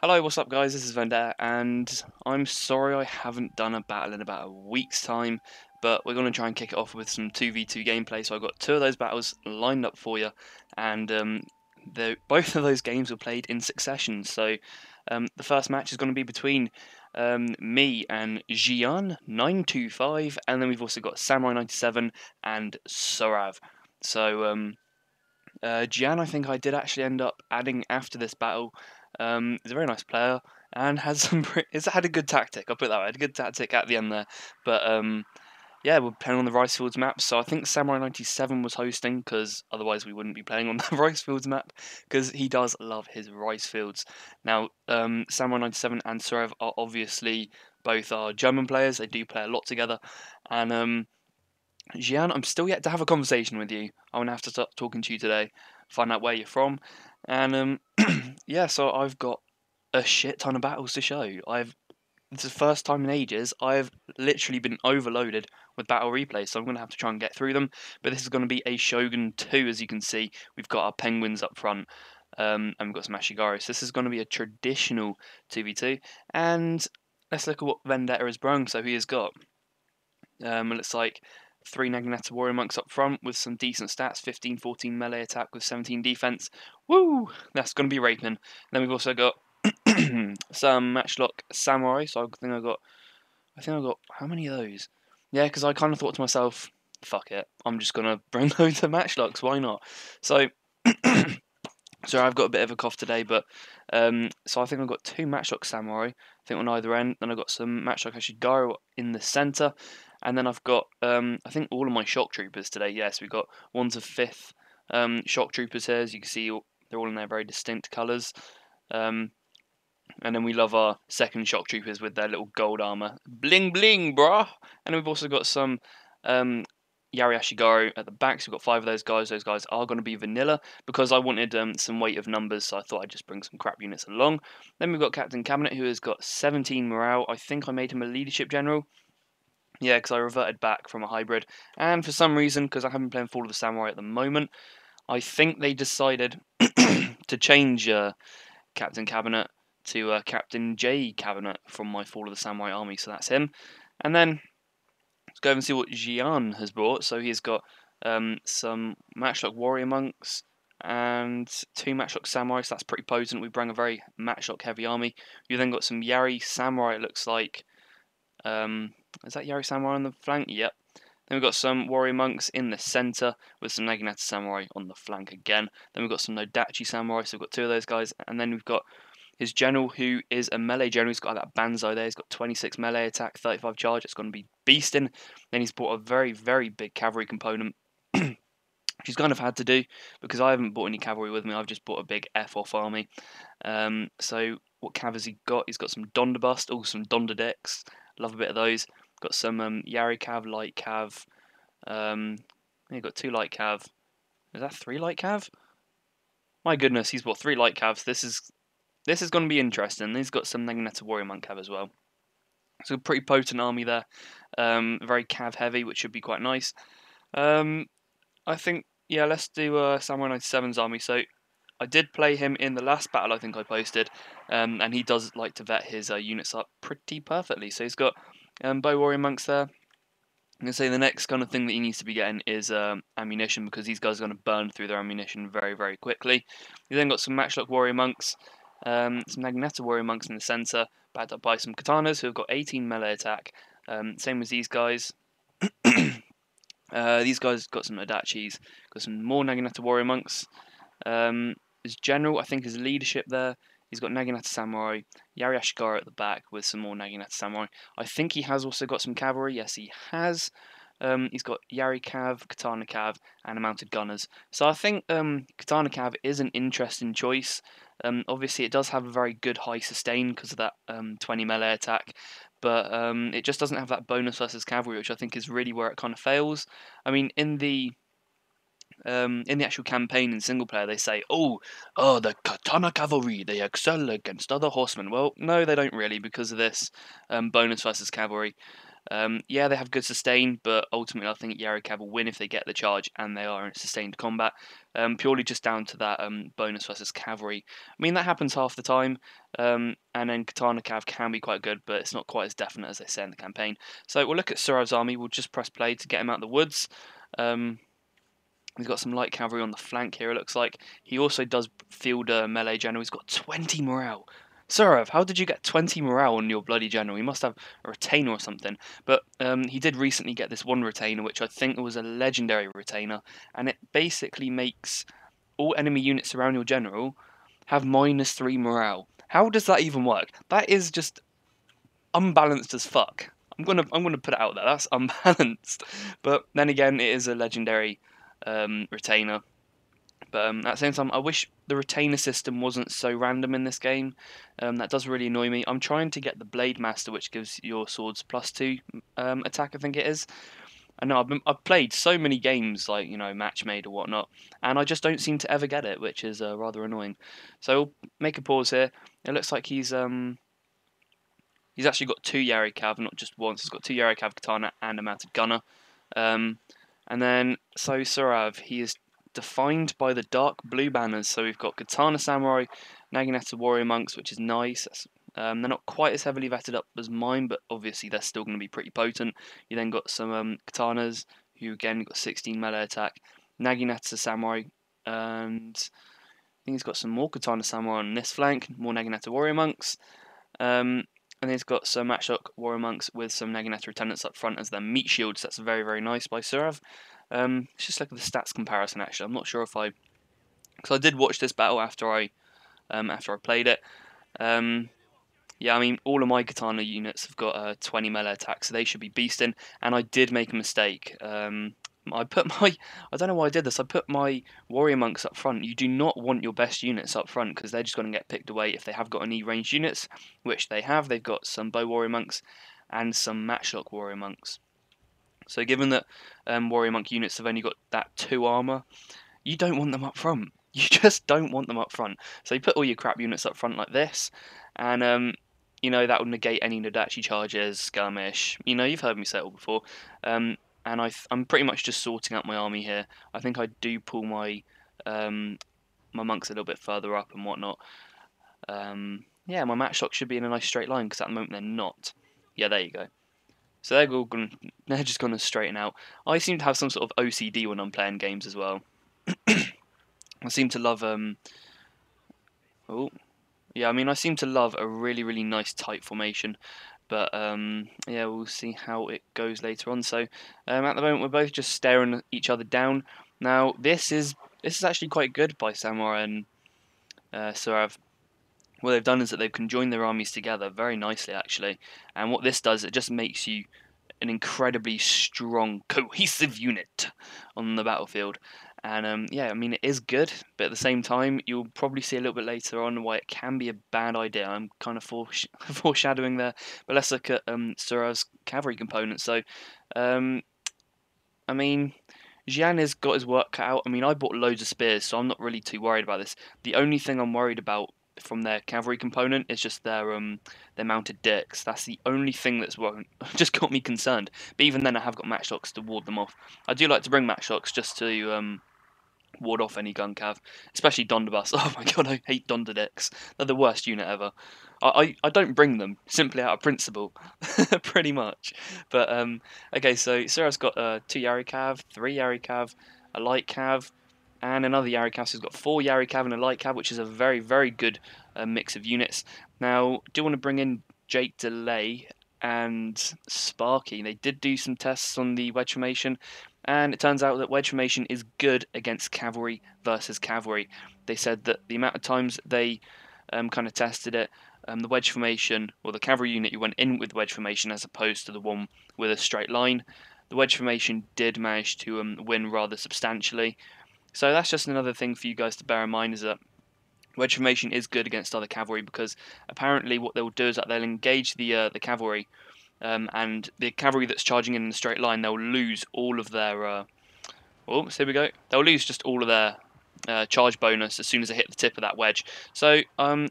Hello, what's up guys, this is Vendetta, and I'm sorry I haven't done a battle in about a week's time, but we're going to try and kick it off with some 2v2 gameplay. So I've got two of those battles lined up for you, and both of those games were played in succession. So the first match is going to be between me and Jian925, and then we've also got Samurai97 and Sorav. So Jian, I think I did actually end up adding after this battle. He's a very nice player and has has had a good tactic. I'll put it that way. Had a good tactic at the end there. But yeah, we're playing on the Rice Fields map. So I think Samurai97 was hosting because otherwise we wouldn't be playing on the Rice Fields map because he does love his Rice Fields. Now, Samurai97 and Surev are obviously both our German players. They do play a lot together. And Jian, I'm still yet to have a conversation with you. I'm going to have to start talking to you today, find out where you're from. And yeah, so I've got a shit ton of battles to show. It's the first time in ages I've literally been overloaded with battle replays, so I'm going to have to try and get through them. But this is going to be a Shogun 2, as you can see. We've got our penguins up front, and we've got some Ashigaru. So this is going to be a traditional 2v2. And let's look at what Vendetta has brung. So he has got, it looks like 3 Naginata Warrior Monks up front with some decent stats, 15-14 melee attack with 17 defense. Woo! That's going to be raping. Then we've also got some Matchlock Samurai. So I think I got how many of those? Yeah, because I kind of thought to myself, fuck it, I'm just going to bring loads of Matchlocks, why not? So, sorry, I've got a bit of a cough today, but so I think I've got 2 Matchlock Samurai, I think on either end. Then I've got some Matchlock Ashigaru in the centre. And then I've got, I think, all of my Shock Troopers today. Yes, we've got 1 to 5th Shock Troopers here. As you can see, they're all in their very distinct colours. And then we love our 2nd Shock Troopers with their little gold armour. Bling bling, brah! And then we've also got some Yari Ashigaru at the back. So we've got 5 of those guys. Those guys are going to be vanilla because I wanted some weight of numbers, so I thought I'd just bring some crap units along. Then we've got Captain Cabinet, who has got 17 morale. I think I made him a leadership general. Yeah, because I reverted back from a hybrid. And for some reason, because I haven't been playing Fall of the Samurai at the moment, I think they decided to change Captain Cabinet to Captain J Cabinet from my Fall of the Samurai army, so that's him. And then, let's go over and see what Jian has brought. So he's got some Matchlock Warrior Monks and 2 Matchlock Samurai, so that's pretty potent. We bring a very Matchlock heavy army. You then got some Yari Samurai, it looks like. Is that Yari Samurai on the flank? Yep. Then we've got some Warrior Monks in the centre with some Naginata Samurai on the flank again. Then we've got some Nodachi Samurai, so we've got 2 of those guys. And then we've got his general, who is a melee general. He's got that Banzai there. He's got 26 melee attack, 35 charge. It's going to be beasting. Then he's brought a very, very big cavalry component, which he's kind of had to do because I haven't brought any cavalry with me. I've just brought a big F-off army. So what cav has he got? He's got some Donderbust, also some Donderdex. Love a bit of those. Got some Yari Cav, Light Cav. You've got 2 Light Cav. Is that 3 Light Cav? My goodness, he's bought 3 Light Cavs. This is going to be interesting. He's got some Naginata Warrior Monk Cav as well. So a pretty potent army there. Very Cav heavy, which should be quite nice. I think, yeah, let's do Samurai97's army. So I did play him in the last battle I think I posted, and he does like to vet his units up pretty perfectly. So he's got Bow Warrior Monks there. I'm going to say the next kind of thing that he needs to be getting is ammunition, because these guys are going to burn through their ammunition very, very quickly. You then got some Matchlock Warrior Monks, some Naginata Warrior Monks in the centre, backed up by some Katanas who have got 18 melee attack. Same as these guys. These guys got some Adachis, got some more Naginata Warrior Monks. His general, I think his leadership there, he's got Naginata Samurai, Yari Ashigaru at the back with some more Naginata Samurai. I think he has also got some cavalry, yes he has. He's got Yari Cav, Katana Cav, and a Mounted Gunners. So I think Katana Cav is an interesting choice. Obviously it does have a very good high sustain because of that 20 melee attack, but it just doesn't have that bonus versus cavalry, which I think is really where it kind of fails. I mean, in the actual campaign in single player, they say, oh, the Katana Cavalry, they excel against other horsemen. Well, no, they don't really, because of this bonus versus cavalry. Yeah, they have good sustain, but ultimately I think Yarikav will win if they get the charge and they are in sustained combat, purely just down to that bonus versus cavalry. I mean, that happens half the time, and then Katana Cav can be quite good, but it's not quite as definite as they say in the campaign. So we'll look at Surav's army. We'll just press play to get him out of the woods. He's got some light cavalry on the flank here, it looks like. He also does field melee general. He's got 20 morale. Surav, how did you get 20 morale on your bloody general? You must have a retainer or something. But he did recently get this one retainer, which I think was a legendary retainer. And it basically makes all enemy units around your general have -3 morale. How does that even work? That is just unbalanced as fuck. I'm gonna put it out there. That's unbalanced. But then again, it is a legendary retainer. But at the same time, I wish the retainer system wasn't so random in this game. That does really annoy me. I'm trying to get the Blade Master, which gives your swords +2 attack, I think it is. I know I've played so many games, like, you know, match made or whatnot, and I just don't seem to ever get it, which is rather annoying. So we'll make a pause here. It looks like he's actually got 2 Yari Cav, not just once. He's got 2 Yari Cav Katana and a mounted gunner. And then, so Surav, he is defined by the dark blue banners. So we've got Katana Samurai, Naginata Warrior Monks, which is nice. They're not quite as heavily vetted up as mine, but obviously they're still going to be pretty potent. You then got some Katanas, who again got 16 melee attack. Naginata Samurai, and I think he's got some more Katana Samurai on this flank, more Naginata Warrior Monks. And he's got some Matchlock Warrior Monks with some Naginata Attendants up front as their meat shields. That's very, very nice by Surav. Let's just look at the stats comparison, actually. I'm not sure if because I did watch this battle after I played it. Yeah, I mean, all of my Katana units have got 20 melee attack, so they should be beasting. And I did make a mistake. I don't know why I did this. I put my Warrior Monks up front. You do not want your best units up front because they're just going to get picked away if they have got any ranged units, which they have. They've got some Bow Warrior Monks and some Matchlock Warrior Monks. So given that Warrior Monk units have only got that 2 armor, you don't want them up front. You just don't want them up front. So you put all your crap units up front like this, and you know, that would negate any Nadachi charges, skirmish. You know, you've heard me say it all before. And I'm pretty much just sorting out my army here. I think I do pull my my monks a little bit further up and whatnot. Yeah, my matchlock should be in a nice straight line because at the moment they're not. Yeah, there you go. So they're just going to straighten out. I seem to have some sort of OCD when I'm playing games as well. I seem to love oh, yeah. I mean, I seem to love a really, really nice tight formation. But yeah, we'll see how it goes later on. So at the moment, we're both just staring each other down. Now, this is actually quite good by Samurai and Surav. What they've done is that they've conjoined their armies together very nicely, actually. And what this does, it just makes you an incredibly strong, cohesive unit on the battlefield. And yeah, I mean, it is good, but at the same time, you'll probably see a little bit later on why it can be a bad idea. I'm kind of foreshadowing there, but let's look at Surav's cavalry components. So, I mean, Jian has got his work cut out. I mean, I bought loads of spears, so I'm not really too worried about this. The only thing I'm worried about from their cavalry component is just their mounted dicks. That's the only thing that's just got me concerned. But even then, I have got matchlocks to ward them off. I do like to bring matchlocks just to ward off any gun cav, especially Donderbus. Oh my god, I hate Donderdicks. They're the worst unit ever. I don't bring them simply out of principle, pretty much. But okay, so Surav's got 2 Yari cav, 3 Yari cav, a light cav, and another Yari cav. So he's got 4 Yari cav and a light cav, which is a very, very good mix of units. Now, do want to bring in Jake Delay and Sparky. They did do some tests on the wedge formation, and it turns out that wedge formation is good against cavalry versus cavalry. They said that the amount of times they kind of tested it, the wedge formation, or the cavalry unit you went in with wedge formation as opposed to the one with a straight line, the wedge formation did manage to win rather substantially. So that's just another thing for you guys to bear in mind, is that wedge formation is good against other cavalry, because apparently what they'll do is that they'll engage the cavalry, and the cavalry that's charging in a straight line, they'll lose all of their oh, so here we go. They'll lose just all of their charge bonus as soon as I hit the tip of that wedge. So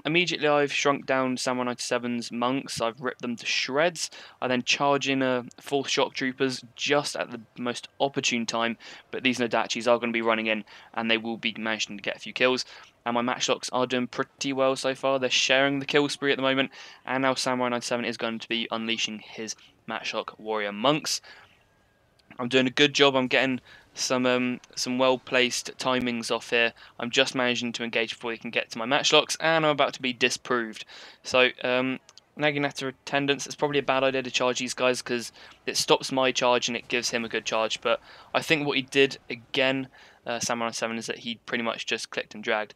immediately I've shrunk down Samurai 97's monks. I've ripped them to shreds. I then charge in full shock troopers just at the most opportune time. But these Nodachis are going to be running in, and they will be managing to get a few kills. And my matchlocks are doing pretty well so far. They're sharing the kill spree at the moment. And now Samurai 97 is going to be unleashing his matchlock warrior monks. I'm doing a good job. I'm getting some well-placed timings off here. I'm just managing to engage before he can get to my matchlocks, and I'm about to be disproved. So, Naginata attendance, it's probably a bad idea to charge these guys because it stops my charge and it gives him a good charge. But I think what he did again, Samurai 7, is that he pretty much just clicked and dragged.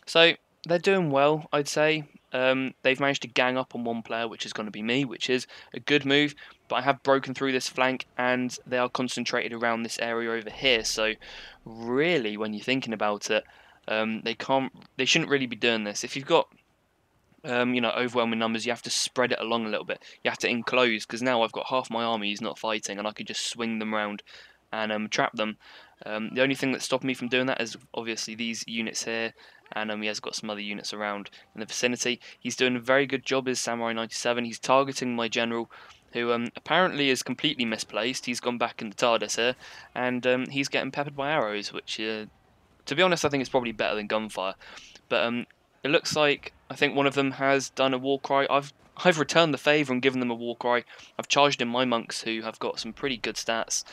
So, they're doing well, I'd say. They've managed to gang up on one player, which is going to be me, which is a good move. But I have broken through this flank, and they are concentrated around this area over here. So, really, when you're thinking about it, they shouldn't really be doing this. If you've got overwhelming numbers, you have to spread it along a little bit. You have to enclose, because now I've got half my army is not fighting, and I could just swing them around and trap them. The only thing that's stopping me from doing that is obviously these units here, and he has got some other units around in the vicinity. He's doing a very good job as Samurai 97. He's targeting my general, who apparently is completely misplaced. He's gone back in the TARDIS here, and he's getting peppered by arrows, which, to be honest, I think is probably better than gunfire. But it looks like I think one of them has done a war cry. I've returned the favour and given them a war cry. I've charged in my monks, who have got some pretty good stats.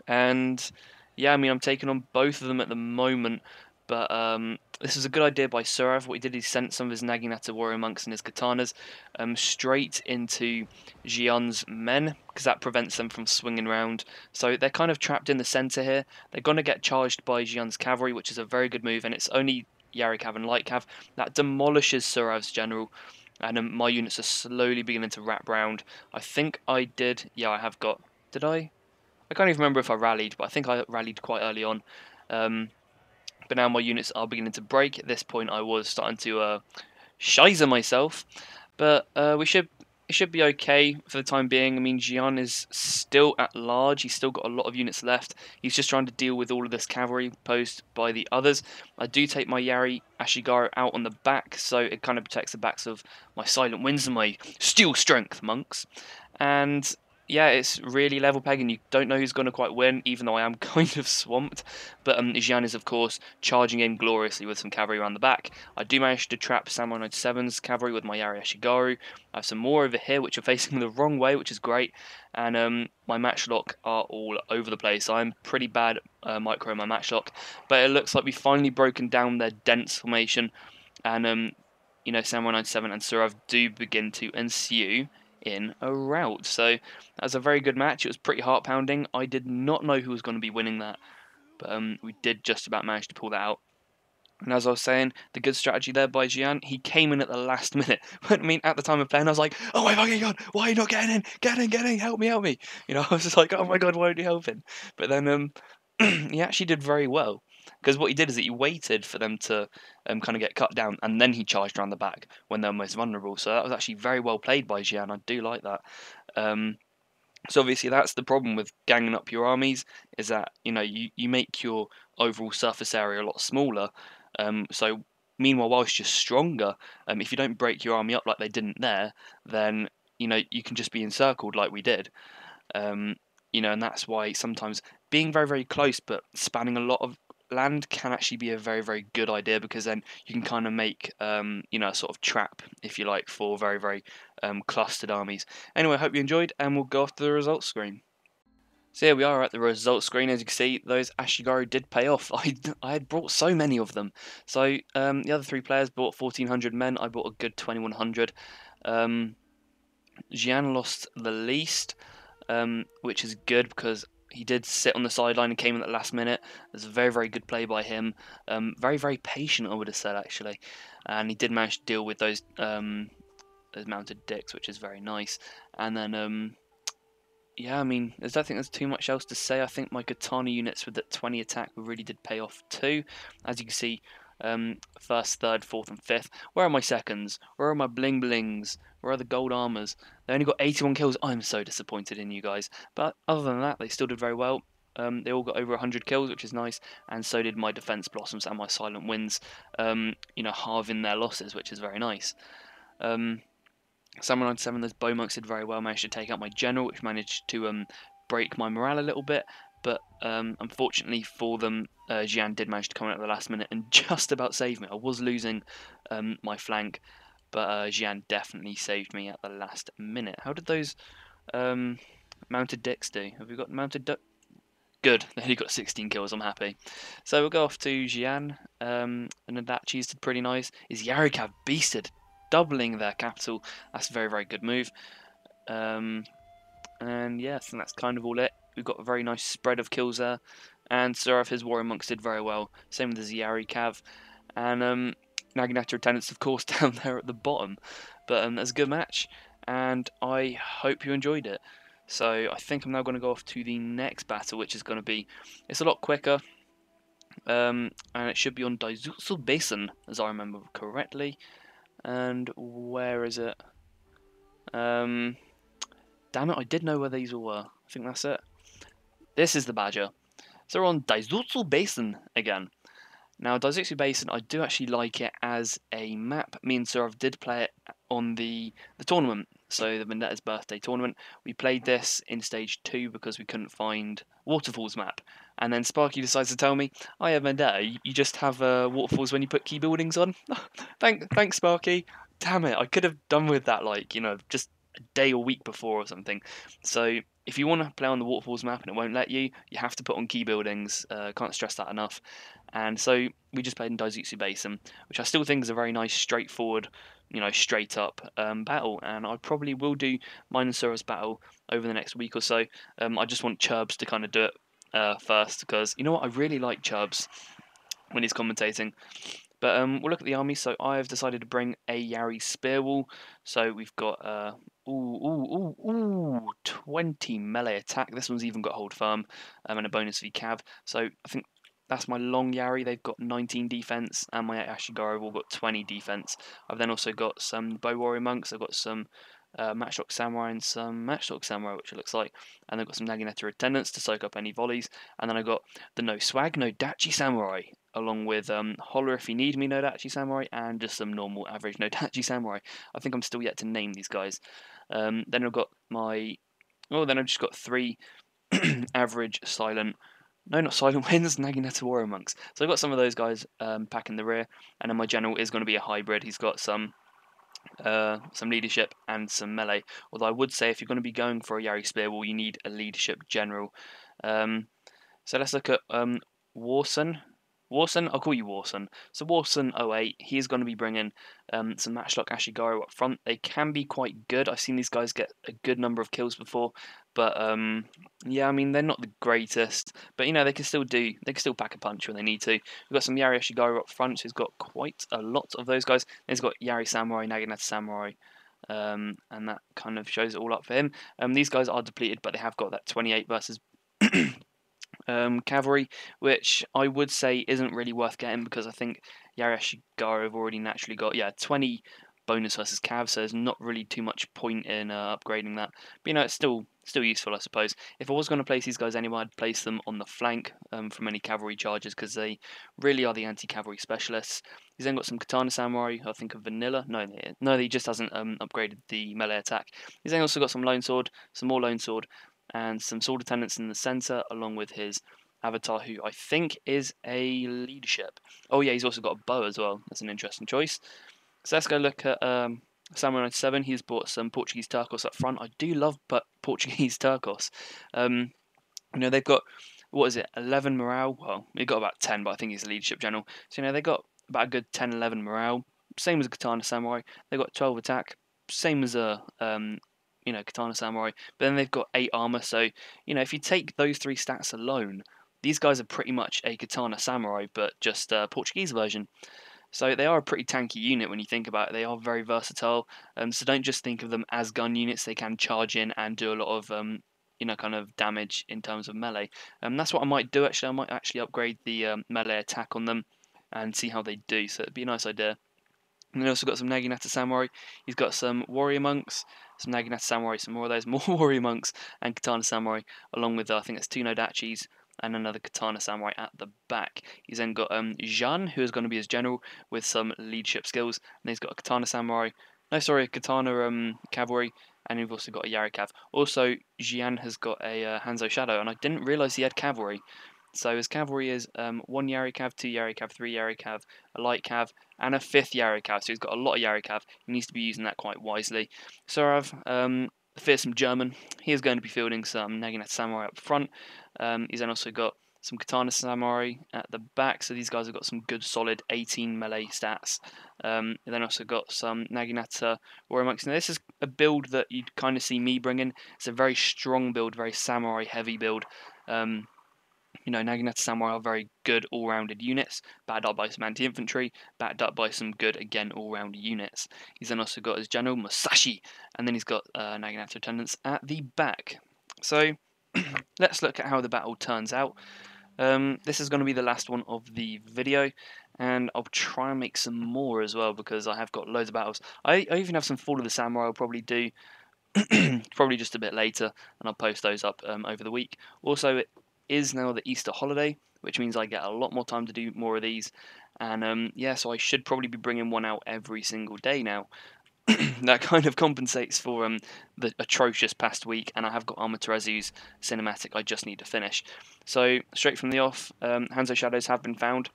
And yeah, I mean, I'm taking on both of them at the moment. But this is a good idea by Surav. What he did, he sent some of his Naginata warrior monks and his katanas straight into Xian's men, because that prevents them from swinging around. So they're kind of trapped in the centre here. They're going to get charged by Xian's cavalry, which is a very good move, and it's only Yari Cav and Light Cav. That demolishes Surav's general, and my units are slowly beginning to wrap round. I think I did. Yeah, I have got. Did I? I can't even remember if I rallied, but I think I rallied quite early on. But now my units are beginning to break. At this point, I was starting to shizer myself, but it should be okay for the time being. I mean, Xian is still at large. He's still got a lot of units left. He's just trying to deal with all of this cavalry posed by the others. I do take my Yari Ashigaru out on the back, so it kind of protects the backs of my Silent Winds and my Steel Strength monks. And yeah, it's really level pegging. You don't know who's going to quite win, even though I am kind of swamped. But Xian is, of course, charging in gloriously with some cavalry around the back. I do manage to trap Samurai 97's cavalry with my Yari Ashigaru. I have some more over here, which are facing the wrong way, which is great. And my matchlock are all over the place. I'm pretty bad micro my matchlock. But it looks like we've finally broken down their dense formation. And, Samurai 97 and Surav do begin to ensue in a rout. So that was a very good match. It was pretty heart-pounding. I did not know who was going to be winning that, but we did just about manage to pull that out. And as I was saying, the good strategy there by Xian, he came in at the last minute. But I mean, at the time of playing, I was like, oh my fucking god, why are you not getting in? Get in, help me. I was just like, oh my god, why aren't you helping? But then he actually did very well. Because what he did is that he waited for them to kind of get cut down, and then he charged around the back when they were most vulnerable. So that was actually very well played by Xian. I do like that. So obviously that's the problem with ganging up your armies, is that you make your overall surface area a lot smaller. So meanwhile, whilst you're stronger, if you don't break your army up like they didn't there, then you can just be encircled like we did. And that's why sometimes being very, very close but spanning a lot of land can actually be a very, very good idea, because then you can kind of make a sort of trap, if you like, for very, very clustered armies. Anyway, I hope you enjoyed, and we'll go off to the results screen. So here we are at the results screen. As you can see, those Ashigaru did pay off. I had brought so many of them. So the other three players bought 1,400 men. I bought a good 2,100. Xian lost the least, which is good because he did sit on the sideline and came in at the last minute. It was a very, very good play by him. Very, very patient, I would have said, actually. And he did manage to deal with those mounted dicks, which is very nice. And then, yeah, I mean, I don't think there's too much else to say. I think my Katana units with that 20 attack really did pay off too. As you can see, first, third, fourth, and fifth. Where are my seconds? Where are my bling blings? Where are the gold armors? They only got 81 kills. I'm so disappointed in you guys. But other than that, they still did very well. they all got over 100 kills, which is nice, and so did my Defense Blossoms and my Silent Winds, halving their losses, which is very nice. Samurai 97, those bow monks did very well, managed to take out my general, which managed to break my morale a little bit, but unfortunately for them, Jian did manage to come in at the last minute and just about save me. I was losing my flank, but Jian definitely saved me at the last minute. How did those mounted dicks do? Have we got mounted duck? Good, they only got 16 kills, I'm happy. So we'll go off to Jian, and that cheese did pretty nice. Is Yarikav beasted, doubling their capital. That's a very, very good move. And yes, and that's kind of all it. We've got a very nice spread of kills there. And Suraf, his warrior monks did very well. Same with the Yarikav. And Naginata attendants, of course, down there at the bottom. But that's a good match, and I hope you enjoyed it. So I think I'm now going to go off to the next battle, which is going to be, it's a lot quicker, and it should be on Daizutsu Basin, as I remember correctly. And where is it? Damn it, I did know where these all were. I think that's it. This is the Badger. So we're on Daizutsu Basin again. Now, Daizutsu Basin, I do actually like it as a map. Me and Surav did play it on the tournament, so the Vendetta's birthday tournament. We played this in stage 2 because we couldn't find Waterfalls map. And then Sparky decides to tell me, oh yeah, Vendetta, you just have Waterfalls when you put key buildings on? Thanks, Sparky. Damn it, I could have done with that, just a day or week before or something. So if you want to play on the Waterfalls map and it won't let you, you have to put on key buildings. Can't stress that enough. And so we just played in Daizutsu Basin, which I still think is a very nice, straightforward, straight up battle. And I probably will do mine and Sura's battle over the next week or so. I just want Churbs to kind of do it first, because you know what, I really like Churbs when he's commentating. But we'll look at the army. So I've decided to bring a Yari Spearwall. So we've got 20 melee attack. This one's even got hold firm and a bonus v cav. So I think that's my long Yari. They've got 19 defense, and my Ashigaru have all got 20 defense. I've then also got some bow warrior monks. I've got some matchlock samurai and some matchlock samurai, which it looks like, and they've got some Naginata attendants to soak up any volleys. And then I got the no swag, no dachi samurai, along with Holler if you need me, no dachi samurai, and just some normal average no dachi samurai. I think I'm still yet to name these guys. Then I've got then I've just got 3 average silent. No, not Silent Winds, Naginata Warrior Monks. So I've got some of those guys back in the rear, and then my general is going to be a hybrid. He's got some leadership and some melee. Although I would say if you're going to be going for a Yari Spearwall, you need a leadership general. So let's look at Warson. Warson, I'll call you Warson. So Warson 08, he's going to be bringing some Matchlock Ashigaru up front. They can be quite good. I've seen these guys get a good number of kills before, but yeah, I mean they're not the greatest, but they can still pack a punch when they need to. We've got some Yari Ashigaru up front, who's got quite a lot of those guys. And he's got Yari Samurai, Naginata Samurai, and that kind of shows it all up for him. These guys are depleted, but they have got that 28 versus cavalry, which I would say isn't really worth getting, because I think Yari Ashigaru have already naturally got 20 bonus versus cav, so there's not really too much point in upgrading that. But it's still useful, I suppose. If I was going to place these guys anywhere, I'd place them on the flank from any cavalry charges, because they really are the anti-cavalry specialists. He's then got some Katana Samurai, I think of Vanilla. No, he just hasn't upgraded the melee attack. He's then also got some Lone Sword, some more Lone Sword, and some sword attendants in the centre, along with his avatar, who I think is a leadership. Oh yeah, he's also got a bow as well. That's an interesting choice. So let's go look at Samurai 97. He's bought some Portuguese Turcos up front. I do love Portuguese Turcos. They've got, 11 morale? Well, they've got about 10, but I think he's a leadership general. So, they've got about a good 10, 11 morale. Same as a Katana Samurai. They've got 12 attack. Same as a Katana Samurai, but then they've got 8 armor, so, if you take those 3 stats alone, these guys are pretty much a Katana Samurai, but just a Portuguese version. So they are a pretty tanky unit when you think about it. They are very versatile, so don't just think of them as gun units. They can charge in and do a lot of, kind of damage in terms of melee. That's what I might do, actually. I might actually upgrade the melee attack on them and see how they do, so it'd be a nice idea. And then also got some Naginata Samurai. He's got some Warrior Monks, some Naginata Samurai, some more of those, more Warrior Monks, and Katana Samurai, along with, I think it's 2 Nodachis, and another Katana Samurai at the back. He's then got Jean, who is going to be his general with some leadership skills, and he's got a Katana Samurai. No, sorry, a Katana Cavalry, and we've also got a Yari-Cav. Also, Jian has got a Hanzo Shadow, and I didn't realise he had cavalry. So his cavalry is 1 Yari-Cav, 2 Yari-Cav, 3 Yari-Cav, a light cav, and a 5th Yari-Cav. So he's got a lot of Yari-Cav. He needs to be using that quite wisely. Sorav, the fearsome German, he is going to be fielding some Naginata Samurai up front. He's then also got some Katana Samurai at the back, so these guys have got some good solid 18 melee stats. And then also got some Naginata Warrior Monks. Now this is a build that you'd kind of see me bringing. It's a very strong build, very samurai heavy build. Naginata Samurai are very good all-rounded units, backed up by some anti-infantry, backed up by some good, again, all-round units. He's then also got his general, Musashi, and then he's got Naginata attendants at the back. So, let's look at how the battle turns out. This is going to be the last one of the video, and I'll try and make some more as well, because I have got loads of battles. I even have some Fall of the Samurai I'll probably do, probably just a bit later, and I'll post those up over the week. Also, it is now the Easter holiday, which means I get a lot more time to do more of these, and yeah, so I should probably be bringing one out every single day now. That kind of compensates for the atrocious past week, and I have got Amaterasu's cinematic I just need to finish. So, straight from the off, Hanzo Shadows have been found.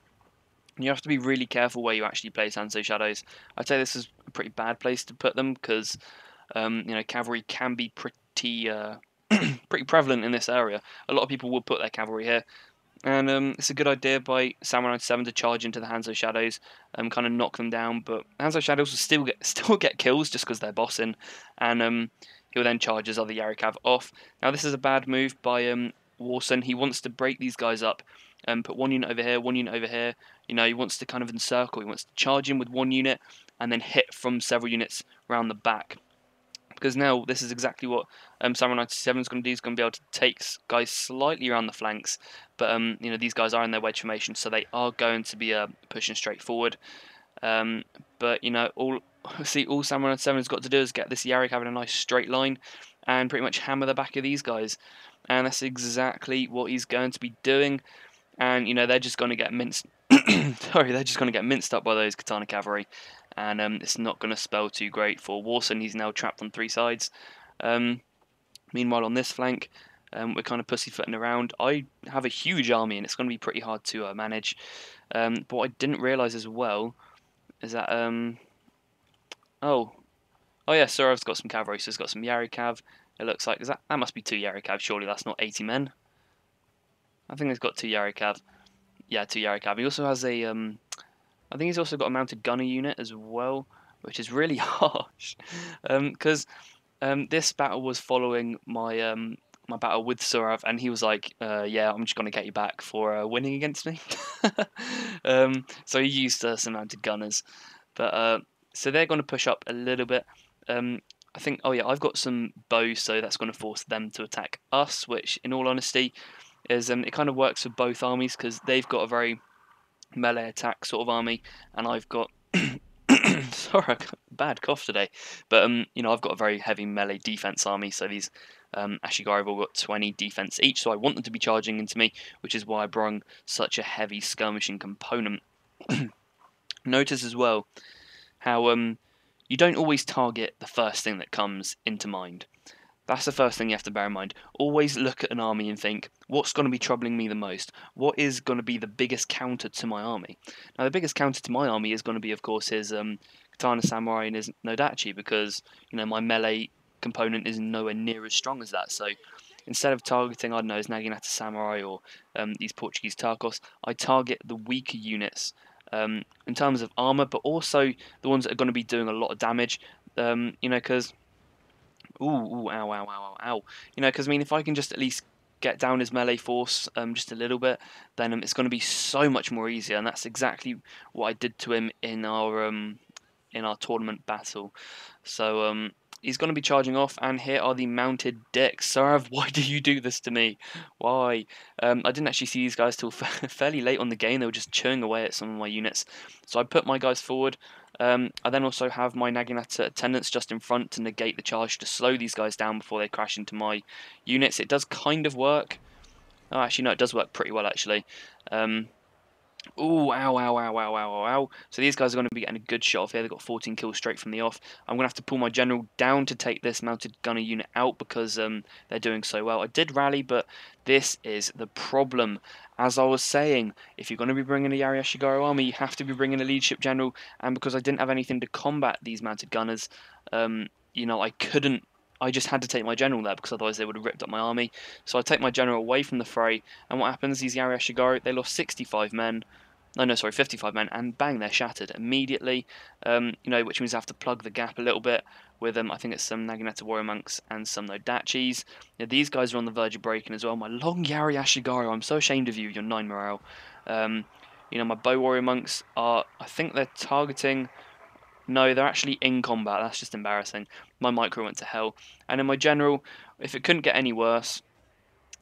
You have to be really careful where you actually place Hanzo Shadows. I'd say this is a pretty bad place to put them, because cavalry can be pretty pretty prevalent in this area. A lot of people will put their cavalry here, and it's a good idea by Samurai 7 to charge into the Hanzo Shadows, kind of knock them down. But Hanzo Shadows will still get kills just because they're bossing, and he'll then charge his other Yari-Cav off. Now this is a bad move by Warson. He wants to break these guys up, and put one unit over here, one unit over here. He wants to kind of encircle. He wants to charge in with one unit and then hit from several units around the back. Because now this is exactly what Samurai 97 is going to do. He's going to be able to take guys slightly around the flanks, but these guys are in their wedge formation, so they are going to be pushing straight forward. But all Samurai 97 has got to do is get this Yari-Cav in a nice straight line, and pretty much hammer the back of these guys, and that's exactly what he's going to be doing. And they're just going to get minced. Sorry, they're just going to get minced up by those Katana Cavalry, and it's not going to spell too great for Warson. He's now trapped on 3 sides. Meanwhile, on this flank, we're kind of pussyfooting around. I have a huge army, and it's going to be pretty hard to manage. But what I didn't realise as well is that oh yeah, Sorov's got some cavalry, so he's got some Yari-Cav. It looks like that must be 2 Yari-Cav. Surely that's not 80 men. I think he's got 2 Yari-Cav. Yeah, 2 Yari-Cav. He also has a I think he's also got a mounted gunner unit as well, which is really harsh. Because this battle was following my my battle with Sorav, and he was like, "Yeah, I'm just gonna get you back for winning against me." So he used some mounted gunners, but so they're going to push up a little bit. I think, oh yeah, I've got some bows, so that's going to force them to attack us, which, in all honesty, is it kind of works for both armies, because they've got a very melee attack sort of army, and I've got sorry, I've got a bad cough today, but I've got a very heavy melee defense army. So these Ashigaru have all got 20 defense each, so I want them to be charging into me, which is why I brung such a heavy skirmishing component. Notice as well how you don't always target the first thing that comes into mind. That's the first thing you have to bear in mind. Always look at an army and think, what's going to be troubling me the most? What is going to be the biggest counter to my army? Now, the biggest counter to my army is going to be, of course, his Katana Samurai and his Nodachi, because, my melee component is nowhere near as strong as that. So, instead of targeting, I don't know, his Naginata Samurai or these Portuguese Tarkos, I target the weaker units in terms of armor, but also the ones that are going to be doing a lot of damage, because... Ooh, ow. Because, if I can just at least get down his melee force just a little bit, then it's going to be so much more easier, and that's exactly what I did to him in our tournament battle. So, he's going to be charging off, and here are the mounted dicks. Sorav, why do you do this to me? Why? I didn't actually see these guys till fairly late on the game. They were just chewing away at some of my units. So I put my guys forward. I then also have my Naginata attendants just in front to negate the charge, to slow these guys down before they crash into my units. It does kind of work. Oh, actually, no, it does work pretty well, actually. Ooh, ow, ow, ow, ow, ow, ow, ow. So these guys are going to be getting a good shot off here. They've got 14 kills straight from the off. I'm going to have to pull my general down to take this mounted gunner unit out because they're doing so well. I did rally, but this is the problem. As I was saying, if you're going to be bringing a Yari Ashigaru army, you have to be bringing a leadership general. And because I didn't have anything to combat these mounted gunners, I couldn't. I just had to take my general there because otherwise they would have ripped up my army. So I take my general away from the fray, and what happens? These Yari Ashigaru, they lost 65 men. No, sorry, 55 men, and bang, they're shattered immediately. Which means I have to plug the gap a little bit with them. I think it's some Naginata warrior monks and some Nodachis. These guys are on the verge of breaking as well. My long Yari Ashigaru, I'm so ashamed of you. You're 9 morale. My bow warrior monks are. I think they're targeting. No, they're actually in combat. That's just embarrassing. My micro went to hell. And then my general, if it couldn't get any worse,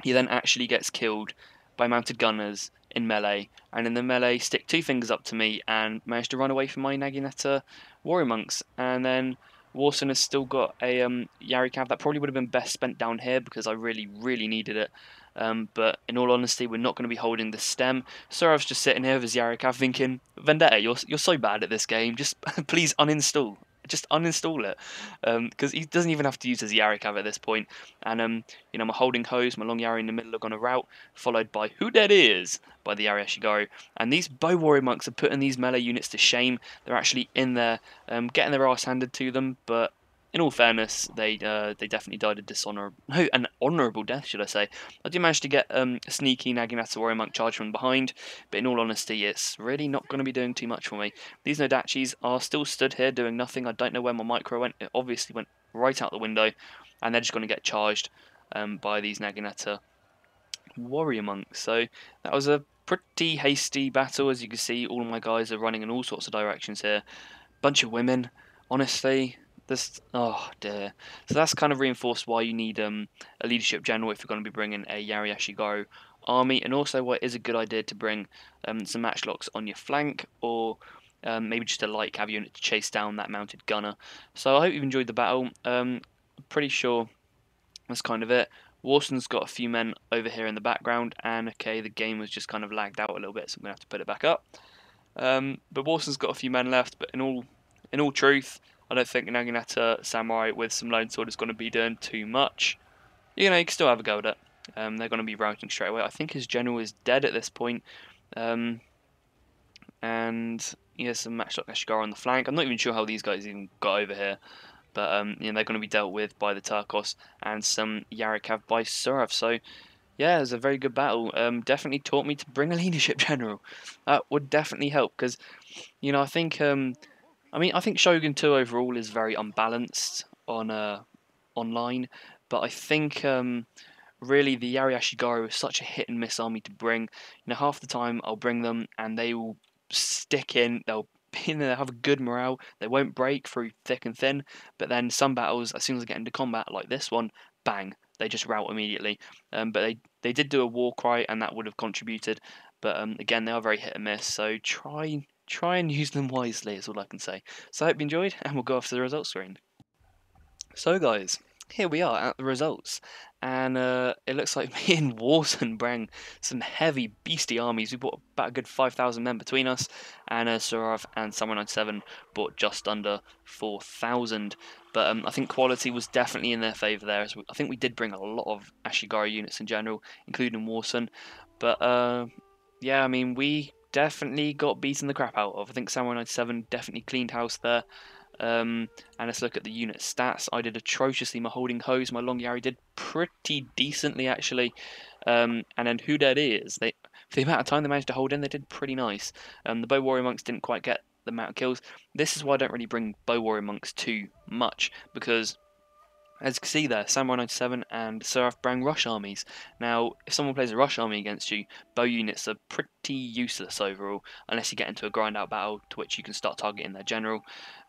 he then actually gets killed by mounted gunners in melee. And in the melee, stick 2 fingers up to me and managed to run away from my Naginata warrior monks. And then Warson has still got a Yari Cav. That probably would have been best spent down here because I really, really needed it. But in all honesty, we're not going to be holding the stem. So I was just sitting here with his Yari Cav thinking, Vendetta, you're so bad at this game. Just please uninstall. Just uninstall it, because he doesn't even have to use his Yari Cav at this point. And my holding hose, my long Yari in the middle are on a route, followed by Who Dead Is by the Yari Ashigaru. And these bow warrior monks are putting these melee units to shame. They're actually in there, getting their ass handed to them, but in all fairness, they definitely died an honourable death, should I say. I did manage to get a sneaky Naginata warrior monk charge from behind, but in all honesty, it's really not going to be doing too much for me. These Nodachis are still stood here doing nothing. I don't know where my micro went. It obviously went right out the window, and they're just going to get charged by these Naginata warrior monks. So that was a pretty hasty battle. As you can see, all of my guys are running in all sorts of directions here. Bunch of women, honestly. Oh dear. So that's kind of reinforced why you need a leadership general if you're going to be bringing a Yari Ashigaru army, and also why it is a good idea to bring some matchlocks on your flank, or maybe just a light cav unit to chase down that mounted gunner. So I hope you've enjoyed the battle. Pretty sure that's kind of it. Warson's got a few men over here in the background, and okay, the game was just kind of lagged out a little bit, so I'm going to have to put it back up. But Warson's got a few men left, but in all truth, I don't think Naginata Samurai with some lone sword is going to be doing too much. You can still have a go at it. They're going to be routing straight away. I think his general is dead at this point. And he has some Matchlock Ashigaru on the flank. I'm not even sure how these guys even got over here. But they're going to be dealt with by the Turkos and some Yarikav by Surav. So yeah, it was a very good battle. Definitely taught me to bring a leadership general. That would definitely help because, I think I think Shogun 2 overall is very unbalanced on online, but I think really the Yari Ashigaru is such a hit and miss army to bring. Half the time I'll bring them and they will stick in. They'll be in there, have a good morale. They won't break through thick and thin. But then some battles, as soon as I get into combat, like this one, bang, they just rout immediately. But they did do a war cry, and that would have contributed. But again, they are very hit and miss. So try and use them wisely is all I can say. So I hope you enjoyed, and we'll go off to the results screen. So guys, here we are at the results, and it looks like me and Warson bring some heavy beastie armies. We brought about a good 5,000 men between us, and Surav and Samurai 97 brought just under 4,000. But I think quality was definitely in their favour there. I think we did bring a lot of Ashigaru units in general, including Warson. But yeah, we definitely got beaten the crap out of. I think Samurai 97 definitely cleaned house there. And let's look at the unit stats. I did atrociously. My holding hose, my long Yari did pretty decently actually. And then Who Dead Is, for the amount of time they managed to hold in, they did pretty nice. The bow warrior monks didn't quite get the amount of kills. This is why I don't really bring bow warrior monks too much, because as you can see there, Samurai 97 and Seraph bring rush armies. Now, if someone plays a rush army against you, bow units are pretty useless overall, unless you get into a grind out battle to which you can start targeting their general.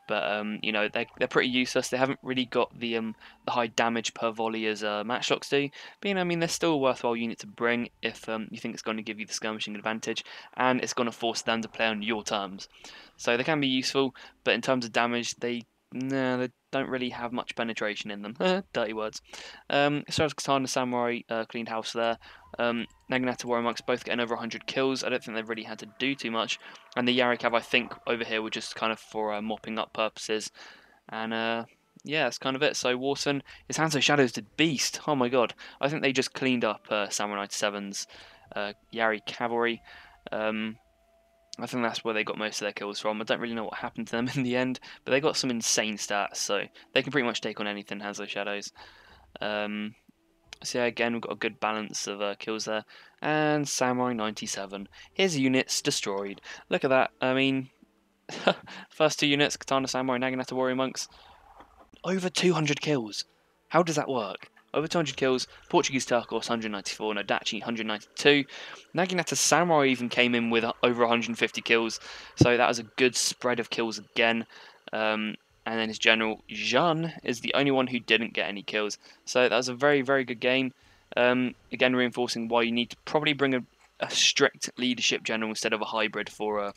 But they're pretty useless. They haven't really got the high damage per volley as matchlocks do. But they're still a worthwhile unit to bring if you think it's going to give you the skirmishing advantage, and it's going to force them to play on your terms. So they can be useful, but in terms of damage, they nah, they don't really have much penetration in them. Dirty words. So as Katana Samurai cleaned house there. Naginata Warrior Monks both getting over 100 kills. I don't think they've really had to do too much. And the Yarikav, I think, over here were just kind of for mopping up purposes. And yeah, that's kind of it. So Warson, his Hands of Shadows did beast. Oh my god. I think they just cleaned up Samurai 7's Yari Cavalry. I think that's where they got most of their kills from. I don't really know what happened to them in the end, but they got some insane stats, so they can pretty much take on anything, Hands of Shadows. So yeah, again, we've got a good balance of kills there. And Samurai 97. His units destroyed. Look at that. I mean, first two units, Katana Samurai, Naginata Warrior Monks, over 200 kills. How does that work? Over 200 kills, Portuguese Turcos 194, Nodachi 192. Naginata Samurai even came in with over 150 kills, so that was a good spread of kills again. And then his general, Jean, is the only one who didn't get any kills. So that was a very, very good game. Again, reinforcing why you need to probably bring a strict leadership general instead of a hybrid for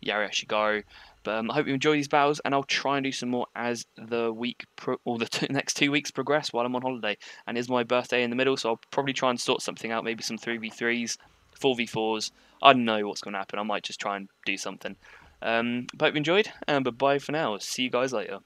Yari Ashigaru. But I hope you enjoy these battles, and I'll try and do some more as the week or the next 2 weeks progress while I'm on holiday. And it's my birthday in the middle, so I'll probably try and sort something out, maybe some 3v3s, 4v4s. I don't know what's going to happen. I might just try and do something. But hope you enjoyed, and bye-bye for now. See you guys later.